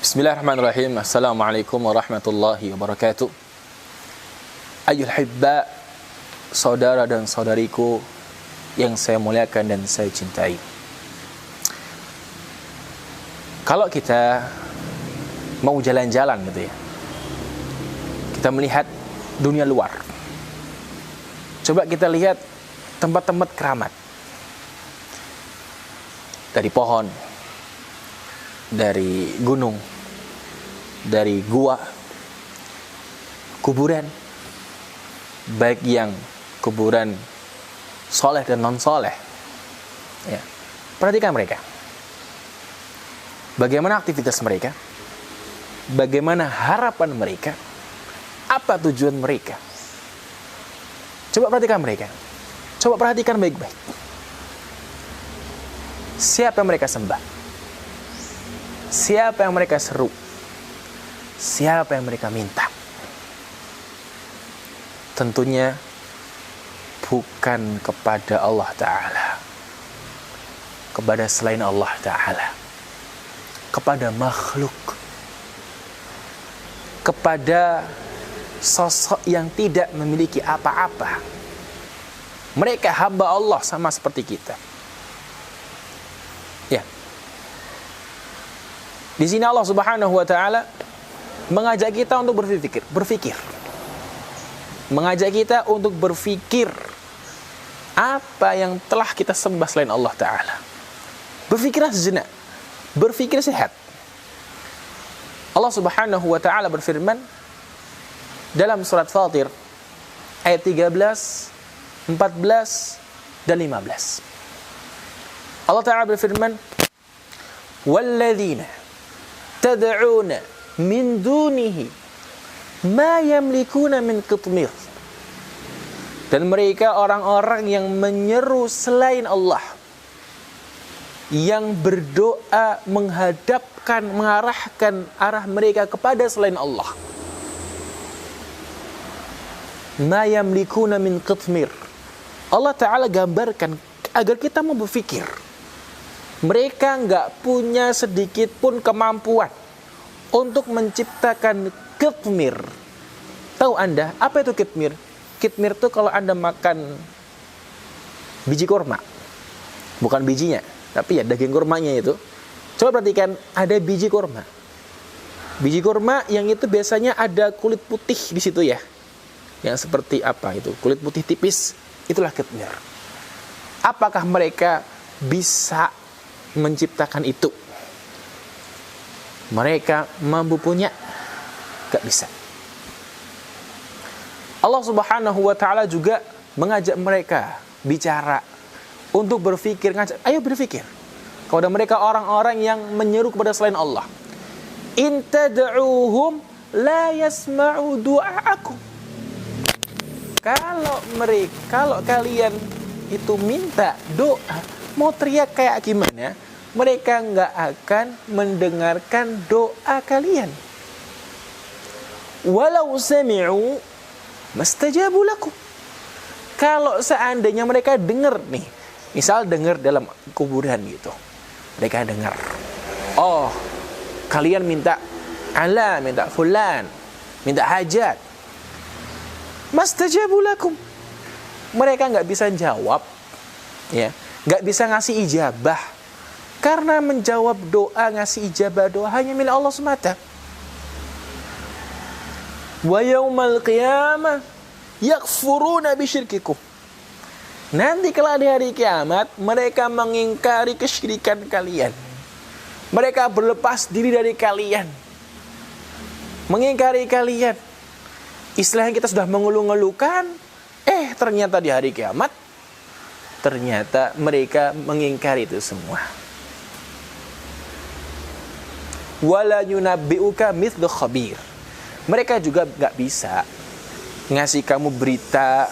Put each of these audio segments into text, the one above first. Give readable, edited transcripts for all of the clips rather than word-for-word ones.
Bismillahirrahmanirrahim. Assalamualaikum warahmatullahi wabarakatuh. Ayyuhal hibba, saudara dan saudariku yang saya muliakan dan saya cintai. Kalau kita mau jalan-jalan gitu ya, kita melihat dunia luar. Coba kita lihat tempat-tempat keramat. Dari pohon, dari gunung, dari gua, kuburan, baik yang kuburan soleh dan non soleh. Ya. Perhatikan mereka. Bagaimana aktivitas mereka? Bagaimana harapan mereka? Apa tujuan mereka? Coba perhatikan mereka. Coba perhatikan baik-baik. Siapa yang mereka sembah? Siapa yang mereka seru? Siapa yang mereka minta? Tentunya bukan kepada Allah Ta'ala, kepada selain Allah Ta'ala, kepada makhluk, kepada sosok yang tidak memiliki apa-apa. Mereka hamba Allah sama seperti kita. Ya. Di sini Allah Subhanahu wa taala mengajak kita untuk berpikir. Mengajak kita untuk berpikir apa yang telah kita sembah selain Allah Ta'ala. Berpikirlah sejenak. Berpikir sehat. Allah Subhanahu wa taala berfirman dalam surat Fatir ayat 13, 14 dan 15. Allah Ta'ala berfirman, "Walladzina tad'una min dunihi ma yamlikuna min qitmir." Dan mereka orang-orang yang menyeru selain Allah, yang berdoa mengarahkan arah mereka kepada selain Allah. Ma yamlikuna min qitmir. Allah Ta'ala gambarkan agar kita mau berpikir. Mereka enggak punya sedikit pun kemampuan untuk menciptakan qitmir. Tahu Anda apa itu qitmir? Qitmir itu kalau Anda makan biji kurma. Bukan bijinya, tapi ya daging kurmanya itu. Coba perhatikan, ada biji kurma. Biji kurma yang itu biasanya ada kulit putih di situ ya. Yang seperti apa itu? Kulit putih tipis. Itulah qitmir. Apakah mereka bisa menciptakan itu? Mereka mampu punya? Gak bisa. Allah Subhanahu wa taala juga mengajak mereka bicara untuk berpikir, ayo berpikir kepada mereka orang-orang yang menyeru kepada selain Allah. In tad'uuhum la yasma'u du'aakum. Kalau kalian itu minta doa, mau teriak kayak gimana, mereka nggak akan mendengarkan doa kalian. Walau sami'u mastajabu lakum. Kalau seandainya mereka dengar nih, misal dengar dalam kuburan gitu, mereka dengar, oh kalian minta ala, minta fulan, minta hajat, mastajabu lakum. Mereka nggak bisa jawab, ya, nggak bisa ngasih ijabah, karena menjawab doa, ngasih ijabah doa hanya milik Allah semata. Wa yaumal qiyamah yakfuruna bisyirkikum. Nanti kalau di hari kiamat mereka mengingkari kesyirikan kalian. Mereka berlepas diri dari kalian, mengingkari kalian. Istilah yang kita sudah mengeluh-ngeluhkan, ternyata di hari kiamat, ternyata mereka mengingkari itu semua. Wala yunabbi'uka mithlu khabir. Mereka juga gak bisa ngasih kamu berita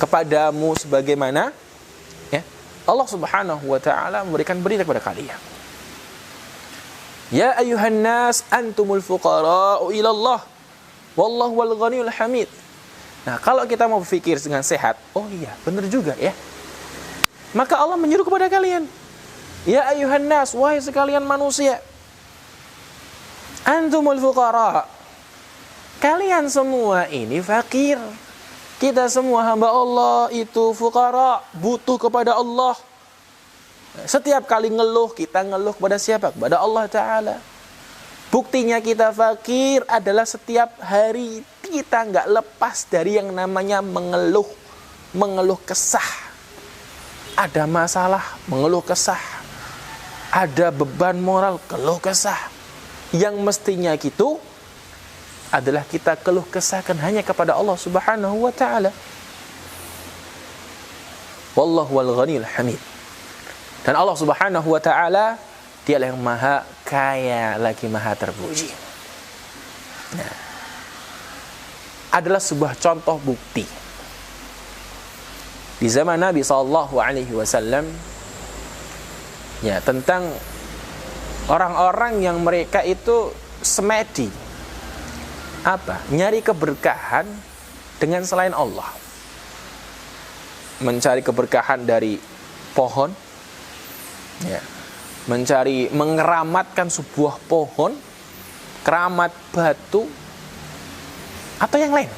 kepadamu sebagaimana ya Allah Subhanahu wa taala memberikan berita kepada kalian. Ya ayuhan nas antumul fuqara'u ila Allah wallahu wal ghaniyul hamid. Nah, kalau kita mau berpikir dengan sehat, oh iya, benar juga ya. Maka Allah menyuruh kepada kalian, ya ayuhan nas, wahai sekalian manusia, Antumul fuqara. Kalian semua ini fakir. Kita semua hamba Allah itu fuqara, butuh kepada Allah. Setiap kali ngeluh, kita ngeluh kepada siapa? Kepada Allah Ta'ala. Buktinya kita fakir adalah setiap hari kita nggak lepas dari yang namanya mengeluh. Mengeluh kesah. Ada masalah, mengeluh kesah. Ada beban moral, keluh kesah. Yang mestinya gitu adalah kita keluh kesahkan hanya kepada Allah Subhanahu wa Ta'ala. Wallahu wal ghaniyul hamid. Dan Allah Subhanahu wa Ta'ala dialah yang maha kaya lagi maha terpuji. Nah, adalah sebuah contoh bukti di zaman Nabi sallallahu alaihi wasallam ya, tentang orang-orang yang mereka itu semedi apa? Nyari keberkahan dengan selain Allah. Mencari keberkahan dari pohon ya. Mengeramatkan sebuah pohon, keramat batu atau yang lain.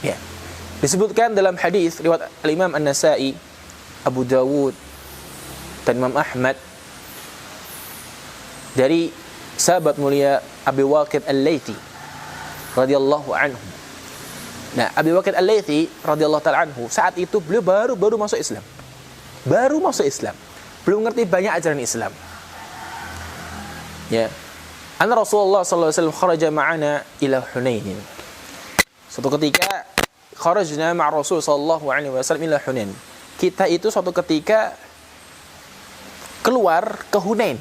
Ya. Disebutkan dalam hadis riwayat Al-Imam An-Nasa'i, Abu Dawud dan Imam Ahmad dari sahabat mulia Abi Waqid Al-Laythi radhiyallahu anhu. Nah, Abi Waqid Al-Laythi radhiyallahu ta'ala anhu, saat itu beliau baru masuk Islam. Baru masuk Islam. Belum ngerti banyak ajaran Islam. Ya. Anna Rasulullah sallallahu alaihi wasallam kharaja ma'ana ila Hunain. Suatu ketika kharajna ma'a Rasul sallallahu alaihi wasallam ila Hunain. Kita itu suatu ketika keluar ke Hunain.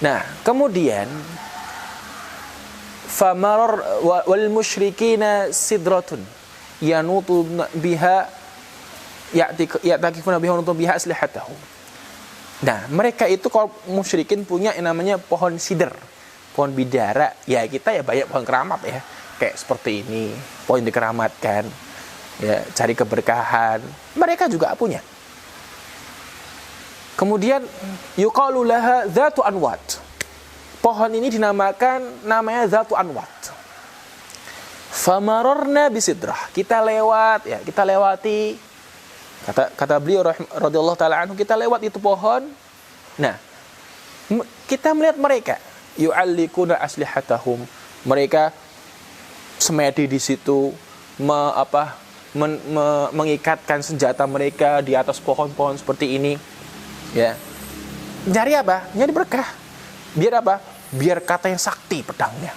Nah, kemudian famarar wal musyrikina sidratun yanutu biha ya'takifuna biha nutu biha aslihatahum. Nah, mereka itu kalau musyrikin punya yang namanya pohon sidr, pohon bidara. Ya, kita ya banyak pohon keramat ya. Kayak seperti ini, pohon dikeramatkan. Ya, cari keberkahan. Mereka juga punya. Kemudian yuqalu laha dzatu anwat. Pohon ini dinamakan namanya dzatu anwat. Famararna bisidrah. Kita lewati. Kata beliau radhiyallahu taala anhu, kita lewat itu pohon. Nah, kita melihat mereka yu'allikuna aslihatahum. Mereka semedi di situ, mengikatkan senjata mereka di atas pohon-pohon seperti ini. Ya. Nyari apa? Nyari berkah. Biar apa? Biar katanya sakti pedangnya.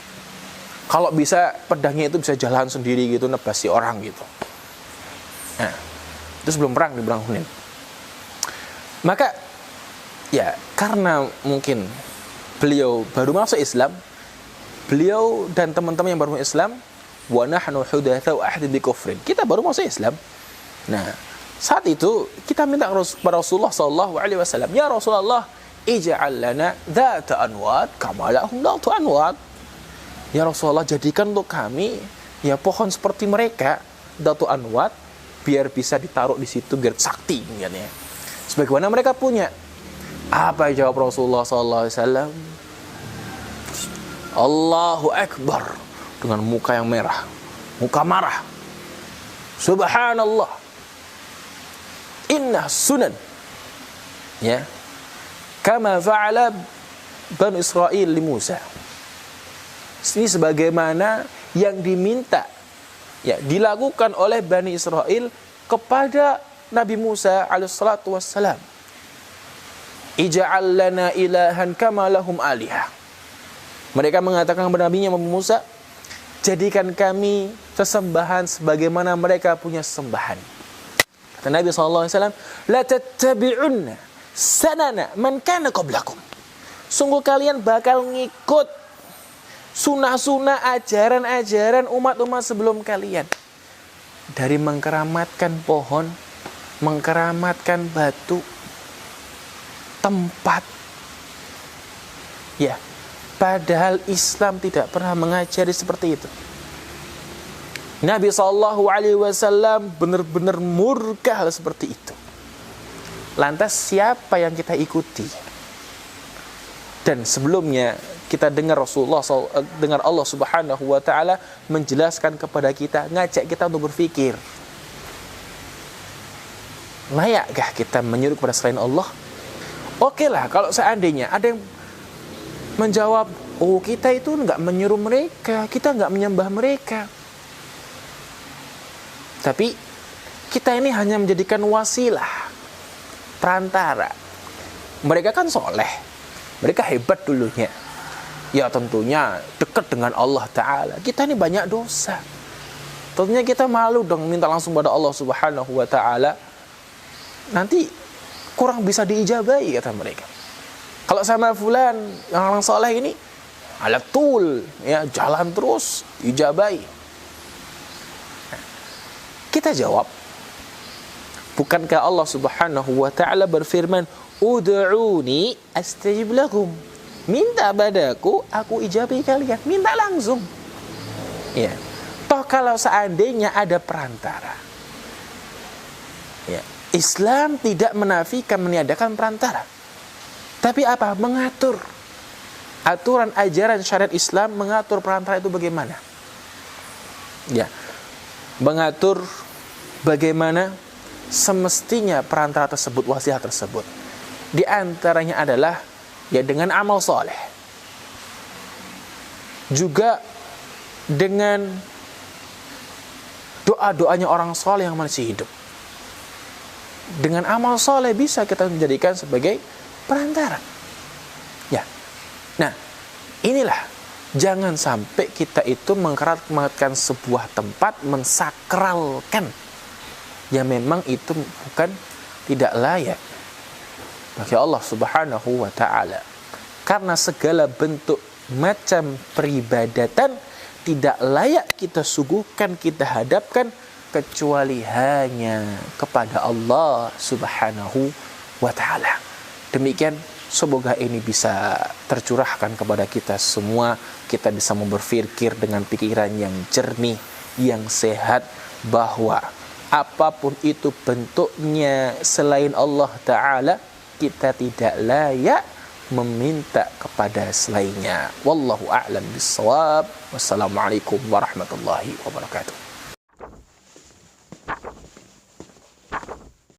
Kalau bisa pedangnya itu bisa jalan sendiri gitu, nebasi orang gitu. Nah, itu sebelum perang di perang Hunain. Maka ya, karena mungkin beliau baru masuk Islam, beliau dan teman-teman yang baru masuk Islam, wa nahnu hudatsau ahdi bi kufrin. Kita baru masuk Islam. Nah, saat itu kita minta kepada Rasulullah sallallahu alaihi wasallam, "Ya Rasulullah, ij'al lana dzata anwat kama lahum dzatu anwat." Ya Rasulullah, jadikan untuk kami ya pohon seperti mereka, dzatu anwat, biar bisa ditaruh di situ biar sakti kan ya. Sebagaimana mereka punya. Apa jawab Rasulullah sallallahu alaihi wasallam? Allahu Akbar, dengan muka yang merah, muka marah. Subhanallah. Inna sunan. Ya. Kama fa'ala Bani Israel li Musa. Ini sebagaimana yang diminta ya dilakukan oleh Bani Israel kepada Nabi Musa alaihissalatu wassalam. Ij'al lana ilahan kama lahum alihah. Mereka mengatakan kepada Nabi Musa, jadikan kami sesembahan sebagaimana mereka punya sesembahan. Kata Nabi SAW, la tattabi'unna sanana man kana qablakum. Sungguh kalian bakal ngikut sunah-sunah ajaran-ajaran umat-umat sebelum kalian. Dari mengkeramatkan pohon, mengkeramatkan batu, tempat. Ya, padahal Islam tidak pernah mengajari seperti itu. Nabi SAW benar-benar murka hal seperti itu. Lantas siapa yang kita ikuti? Dan sebelumnya kita dengar dengar Allah Subhanahu wa taala menjelaskan kepada kita, ngajak kita untuk berpikir. Layakkah kita menyuruh kepada selain Allah? Oke lah, kalau seandainya ada yang menjawab, oh kita itu enggak menyuruh mereka, kita enggak menyembah mereka. Tapi kita ini hanya menjadikan wasilah, perantara. Mereka kan soleh, mereka hebat dulunya. Ya tentunya dekat dengan Allah Ta'ala. Kita ini banyak dosa. Tentunya kita malu dong minta langsung pada Allah Subhanahu wa Ta'ala. Nanti kurang bisa diijabai, kata mereka. Kalau sama fulan yang orang soleh ini, alatul, ya jalan terus, ijabai. Nah, kita jawab, bukankah Allah Subhanahu wa Ta'ala berfirman, ud'uni astajib lakum. Minta padaku, aku ijabai kalian. Minta langsung. Ya. Toh kalau seandainya ada perantara, ya, Islam tidak menafikan meniadakan perantara. Tapi apa? Mengatur. Aturan ajaran syariat Islam mengatur perantara itu bagaimana? Ya. Mengatur bagaimana semestinya perantara tersebut, wasilah tersebut. Di antaranya adalah ya dengan amal soleh, juga dengan doa-doanya orang soleh yang masih hidup. Dengan amal soleh bisa kita menjadikan sebagai perantara. Ya, nah inilah, jangan sampai kita itu mengkeratkan sebuah tempat, mensakralkan yang memang itu bukan, tidak layak bagi Allah Subhanahu wa Ta'ala. Karena segala bentuk macam peribadatan tidak layak kita suguhkan, kita hadapkan kecuali hanya kepada Allah Subhanahu wa Ta'ala. Demikian, semoga ini bisa tercurahkan kepada kita semua. Kita bisa berpikir dengan pikiran yang jernih, yang sehat, bahwa apapun itu bentuknya selain Allah Ta'ala, kita tidak layak meminta kepada selainnya. Wallahu a'lam bissawab. Wassalamualaikum warahmatullahi wabarakatuh.